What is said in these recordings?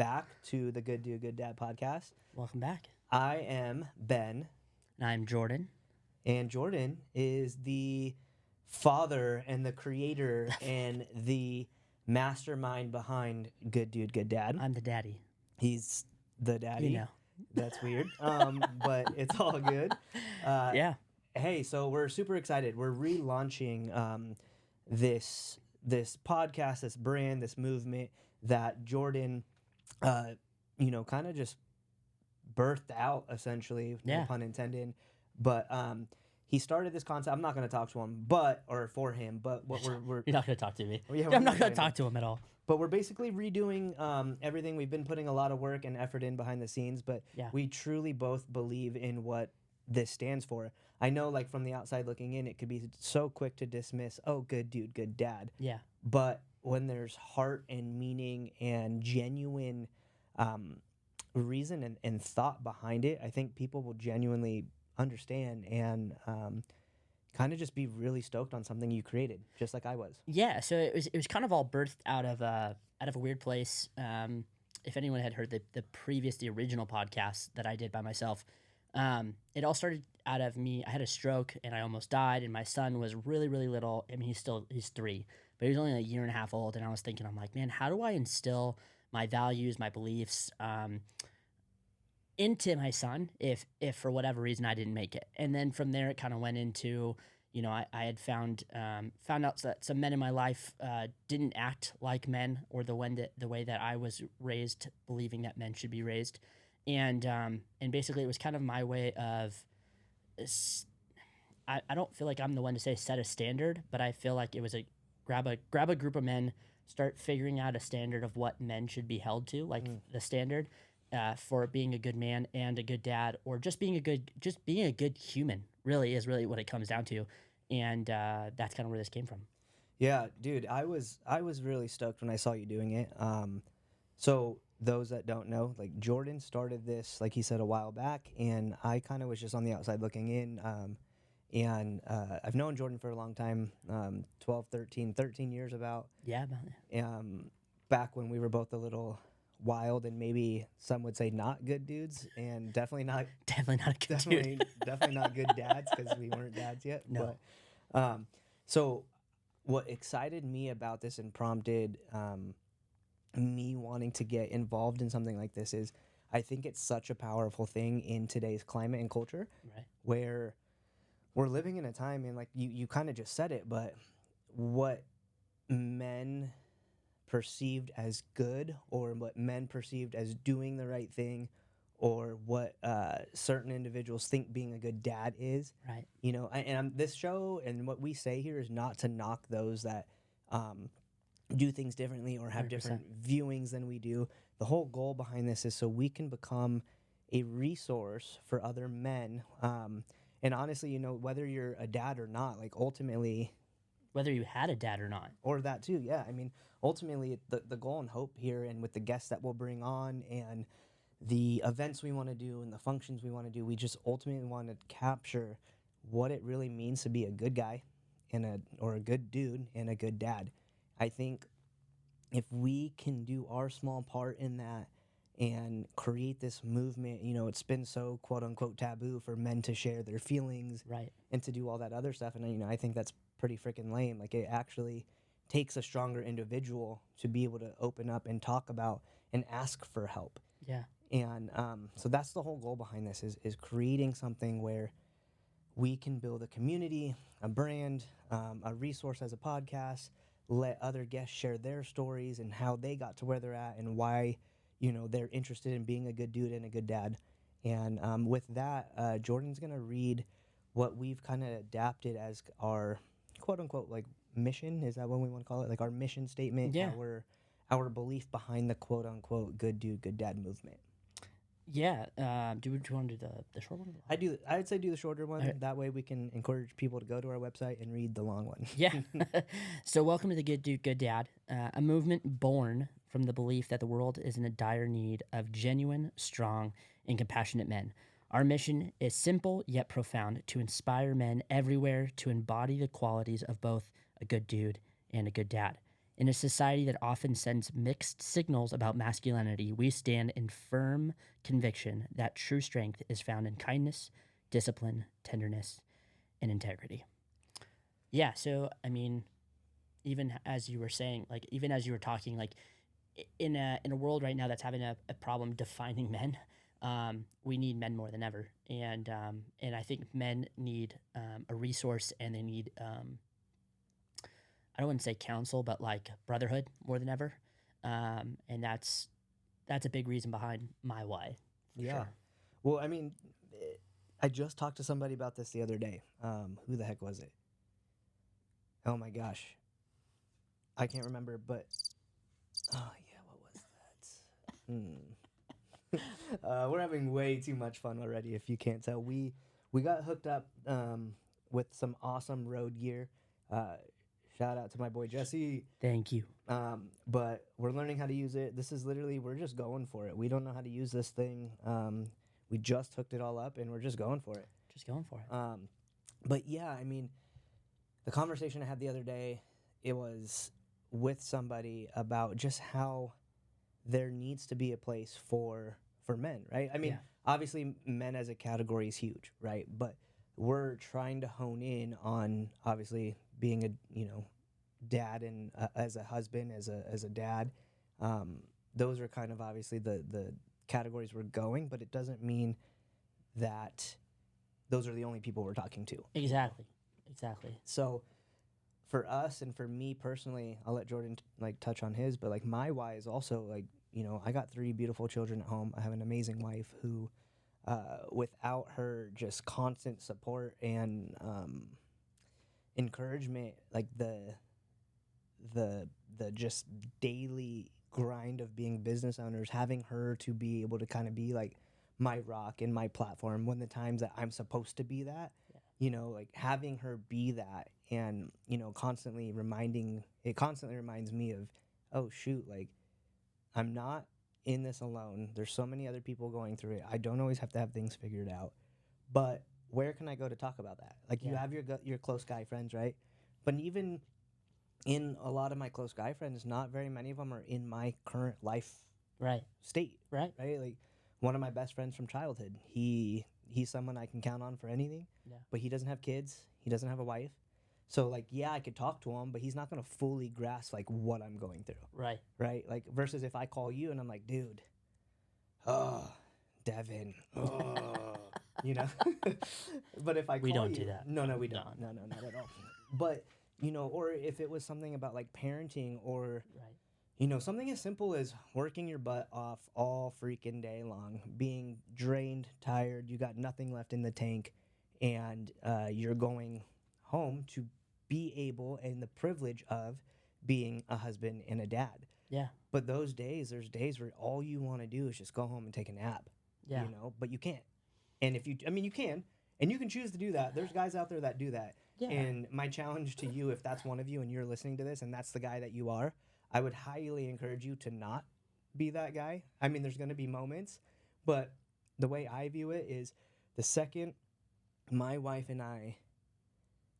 back to the Good Dude, Good Dad podcast. Welcome back. I am Ben, And I'm Jordan. and Jordan is the father and the creator and the mastermind behind Good Dude, Good Dad. I'm the daddy. He's the daddy. You know. That's weird, but it's all good. Yeah. Hey, so we're super excited. We're relaunching this podcast, this brand, this movement that Jordan, kind of just birthed out, essentially, no pun intended. But he started this concept. I'm not going to talk to him, for him. But what we're You're not going to talk to me. Yeah, I'm not going to talk to him at all. But we're basically redoing everything. We've been putting a lot of work and effort in behind the scenes, but we truly both believe in what this stands for. I know, like, from the outside looking in, it could be so quick to dismiss, oh, good dude, good dad. Yeah. But when there's heart and meaning and genuine reason and thought behind it, I think people will genuinely understand and kind of just be really stoked on something you created, just like I was. Yeah. So it was kind of all birthed out of a weird place. If anyone had heard the original podcast that I did by myself, it all started out of me. I had a stroke and I almost died, and my son was really, really little. I mean, he's 3, but he was only a year and a half old. And I was thinking, I'm like, man, how do I instill my values, my beliefs, into my son if for whatever reason I didn't make it? And then from there, it kind of went into, I had found out that some men in my life didn't act like men, or the way that I was raised, believing that men should be raised. And basically it was kind of my way of, I don't feel like I'm the one to say set a standard, but I feel like it was grab a group of men, start figuring out a standard of what men should be held to, like the standard for being a good man and a good dad, or just being a good human really is what it comes down to. And that's kind of where this came from. Yeah, dude, I was really stoked when I saw you doing it. So those that don't know, like, Jordan started this, like he said, a while back, and I kind of was just on the outside looking in. And I've known Jordan for a long time, 13 years about. Yeah, about it. Back when we were both a little wild and maybe some would say not good dudes, and definitely not a good dude. Definitely not good dads, because we weren't dads yet. No. But, so what excited me about this and prompted me wanting to get involved in something like this is I think it's such a powerful thing in today's climate and culture, right, where we're living in a time, and like you kind of just said it, but what men perceived as good, or what men perceived as doing the right thing, or what certain individuals think being a good dad is, right? This show and what we say here is not to knock those that do things differently or have 100%. Different viewings than we do. The whole goal behind this is so we can become a resource for other men. And honestly, whether you're a dad or not, like, ultimately, whether you had a dad or not, or that too. Yeah. I mean, ultimately the goal and hope here, and with the guests that we'll bring on and the events we want to do and the functions we want to do, we just ultimately want to capture what it really means to be a good guy or a good dude and a good dad. I think if we can do our small part in that and create this movement, it's been so quote unquote taboo for men to share their feelings, right, and to do all that other stuff. And I think that's pretty freaking lame. Like, it actually takes a stronger individual to be able to open up and talk about and ask for help. Yeah. And so that's the whole goal behind this is creating something where we can build a community, a brand, a resource as a podcast, let other guests share their stories and how they got to where they're at and why, they're interested in being a good dude and a good dad. And with that, Jordan's going to read what we've kind of adapted as our quote unquote, like, mission. Is that what we want to call it? Like, our mission statement, yeah. Our belief behind the quote unquote good dude, good dad movement. Yeah. Do you want to do the short one? I'd say do the shorter one. Okay. That way we can encourage people to go to our website and read the long one. Yeah. So welcome to the Good Dude, Good Dad, a movement born from the belief that the world is in a dire need of genuine, strong, and compassionate men. Our mission is simple yet profound: to inspire men everywhere to embody the qualities of both a good dude and a good dad. In a society that often sends mixed signals about masculinity, we stand in firm conviction that true strength is found in kindness, discipline, tenderness, and integrity. Yeah, so I mean, even as you were saying, like even as you were talking, like in a world right now that's having a problem defining men, we need men more than ever, and I think men need a resource, and they need I don't want to say counsel, but like brotherhood more than ever, and that's a big reason behind my why, for Yeah. sure. Well, I mean, I just talked to somebody about this the other day. Who the heck was it? Oh my gosh, I can't remember. But oh yeah, what was that? We're having way too much fun already. If you can't tell, we got hooked up with some awesome road gear. Uh, Shout out to my boy Jesse. Thank you. But we're learning how to use it. This is literally, we're just going for it. We don't know how to use this thing. We just hooked it all up and we're just going for it. Just going for it. But yeah, I mean, the conversation I had the other day, it was with somebody about just how there needs to be a place for men, right? I mean, Yeah. obviously men as a category is huge, right? But we're trying to hone in on obviously being a, dad and as a husband, as a dad. Those are kind of obviously the categories we're going, but it doesn't mean that those are the only people we're talking to. Exactly. Exactly. So for us and for me personally, I'll let Jordan touch on his, but like my why is also like, I got 3 beautiful children at home. I have an amazing wife who, without her just constant support and encouragement, like the just daily grind of being business owners, having her to be able to kind of be like my rock and my platform when the times that I'm supposed to be that, like having her be that, and constantly reminds me of, oh shoot, like I'm not in this alone. There's so many other people going through it. I don't always have to have things figured out, but where can I go to talk about that? Like you Yeah. have your close guy friends, right? But even in a lot of my close guy friends, not very many of them are in my current life Right. state, Right. right? Like one of my best friends from childhood, he's someone I can count on for anything, Yeah. but he doesn't have kids, he doesn't have a wife. So like, yeah, I could talk to him, but he's not going to fully grasp like what I'm going through, Right. right? Like versus if I call you and I'm like, dude, oh, Devin, oh, you know. But if I call We don't you, do that. no, we No, don't, no, not at all. But or if it was something about like parenting or Right. something as simple as working your butt off all freaking day long, being drained, tired, you got nothing left in the tank, and you're going home to be able and the privilege of being a husband and a dad. Yeah. But there's days where all you want to do is just go home and take a nap, Yeah. but you can't. And you can, and you can choose to do that. There's guys out there that do that. Yeah. And my challenge to you, if that's one of you and you're listening to this and that's the guy that you are, I would highly encourage you to not be that guy. I mean, there's going to be moments, but the way I view it is the second my wife and I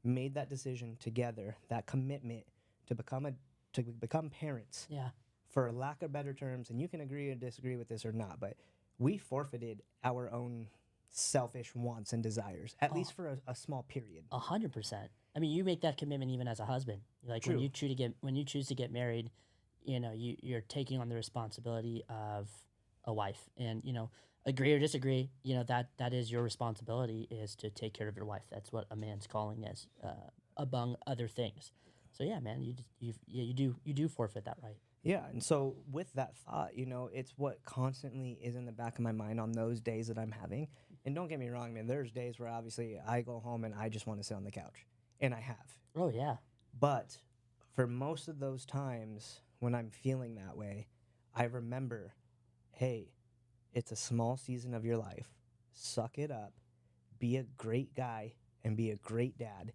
made that decision together, that commitment to become parents, Yeah. for lack of better terms, and you can agree or disagree with this or not, but we forfeited our own selfish wants and desires, at least for a small period. 100%. I mean, you make that commitment even as a husband. Like True. when you choose to get married, you're taking on the responsibility of a wife, and agree or disagree, that is your responsibility, is to take care of your wife. That's what a man's calling is, among other things. So yeah, man, you do forfeit that right. Yeah, and so with that thought, it's what constantly is in the back of my mind on those days that I'm having. And don't get me wrong, man, there's days where obviously I go home and I just want to sit on the couch, and I have. Oh yeah. But for most of those times when I'm feeling that way, I remember, hey, it's a small season of your life. Suck it up. Be a great guy and be a great dad,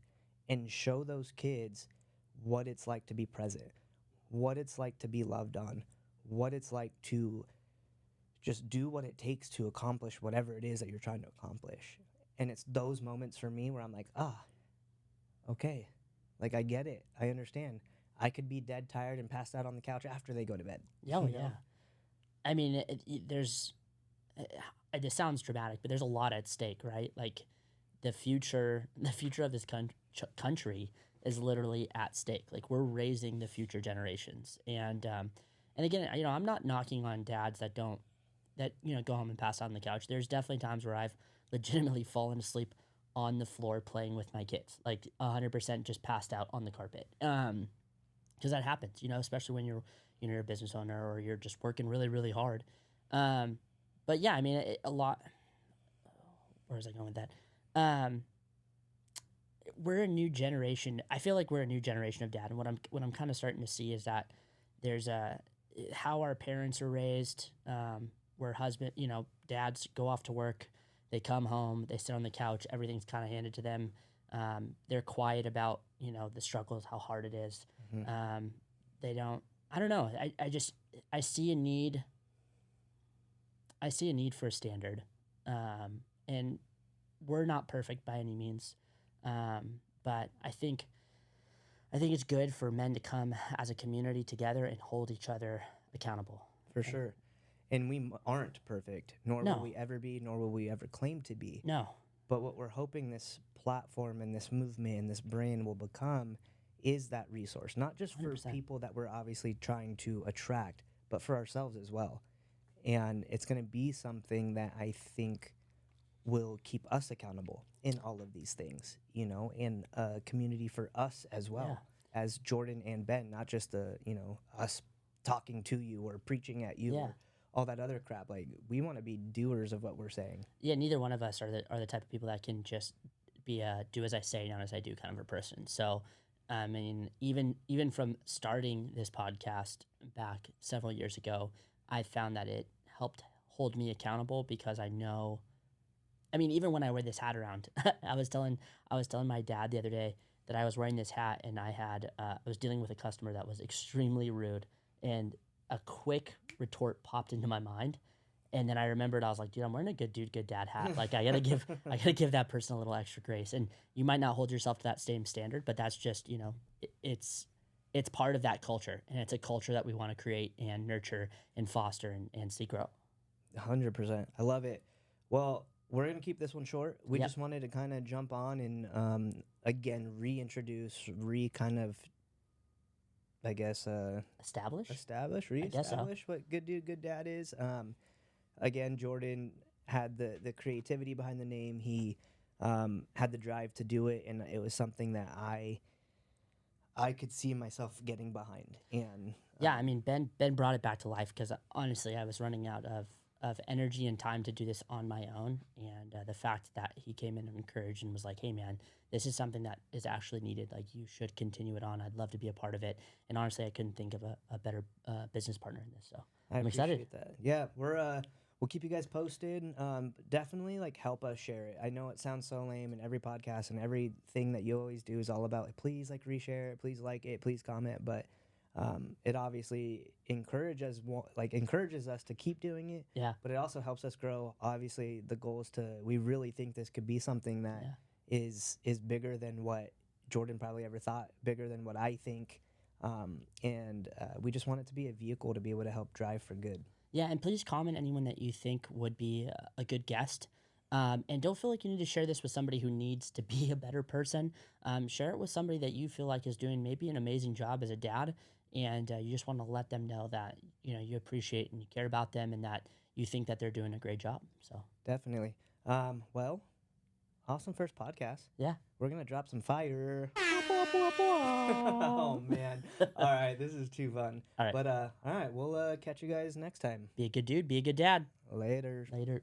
and show those kids what it's like to be present, what it's like to be loved on, what it's like to just do what it takes to accomplish whatever it is that you're trying to accomplish. And it's those moments for me where I'm like, okay, like I get it. I understand. I could be dead tired and passed out on the couch after they go to bed. Oh, you yeah. know? I mean, there's, this sounds dramatic, but there's a lot at stake, right? Like the future of this country is literally at stake. Like we're raising the future generations, and again, I'm not knocking on dads that don't go home and pass out on the couch. There's definitely times where I've legitimately fallen asleep on the floor playing with my kids, like 100% just passed out on the carpet. Because that happens, especially when you're a business owner or you're just working really really hard. Um, but yeah, I mean, a lot. Where was I going with that? Um, we're a new generation. I feel like we're a new generation of dad, and what I'm kind of starting to see is that there's a how our parents are raised, where dads go off to work, they come home, they sit on the couch, everything's kind of handed to them. They're quiet about the struggles, how hard it is. Mhm. They don't. I don't know. I see a need. I see a need for a standard, and we're not perfect by any means, but I think it's good for men to come as a community together and hold each other accountable. For And sure. And we aren't perfect, nor will no, we ever be, nor will we ever claim to be. no, But what we're hoping this platform and this movement and this brand will become is that resource, not just for 100%. people that we're obviously trying to attract, but for ourselves as well. And it's going to be something that I think will keep us accountable in all of these things, and a community for us as well, as Jordan and Ben, not just us talking to you or preaching at you Yeah. or all that other crap. Like, we want to be doers of what we're saying. Yeah, neither one of us are the type of people that can just be a do as I say, not as I do kind of a person. So, I mean, even from starting this podcast back several years ago, I found that it helped hold me accountable because I know. I mean, even when I wear this hat around, I was telling my dad the other day that I was wearing this hat and I was dealing with a customer that was extremely rude, and a quick retort popped into my mind. And then I remembered, I was like, dude, I'm wearing a good dude, good dad hat. Like I gotta give that person a little extra grace. And you might not hold yourself to that same standard, but that's just, it's part of that culture, and it's a culture that we want to create and nurture and foster and see grow. 100%. I love it. Well, we're going to keep this one short. We Yep. just wanted to kind of jump on and, again, reintroduce, kind of, I guess, Establish? guess so. reestablish what good dude, good dad is. Again, Jordan had the creativity behind the name. He had the drive to do it, and it was something that I could see myself getting behind. And Yeah, I mean, Ben brought it back to life because honestly, I was running out of energy and time to do this on my own. And the fact that he came in and encouraged and was like, "Hey, man, this is something that is actually needed. Like, you should continue it on. I'd love to be a part of it." And honestly, I couldn't think of a better business partner in this. So I'm excited. appreciate that. Yeah, we'll keep you guys posted. Definitely help us share it. I know it sounds so lame, and every podcast and everything that you always do is all about please reshare it, please like it, please comment. But it obviously encourages us to keep doing it. Yeah. But it also helps us grow. Obviously, the goal is we really think this could be something that is bigger than what Jordan probably ever thought, bigger than what I think. And we just want it to be a vehicle to be able to help drive for good. Yeah, and please comment anyone that you think would be a good guest. And don't feel like you need to share this with somebody who needs to be a better person. Share it with somebody that you feel like is doing maybe an amazing job as a dad, and you just want to let them know that you appreciate and you care about them, and that you think that they're doing a great job. So Definitely. Well, awesome first podcast. yeah, We're gonna drop some fire. Oh man! All right, this is too fun. All right. But all right, we'll catch you guys next time. Be a good dude. Be a good dad. Later. Later.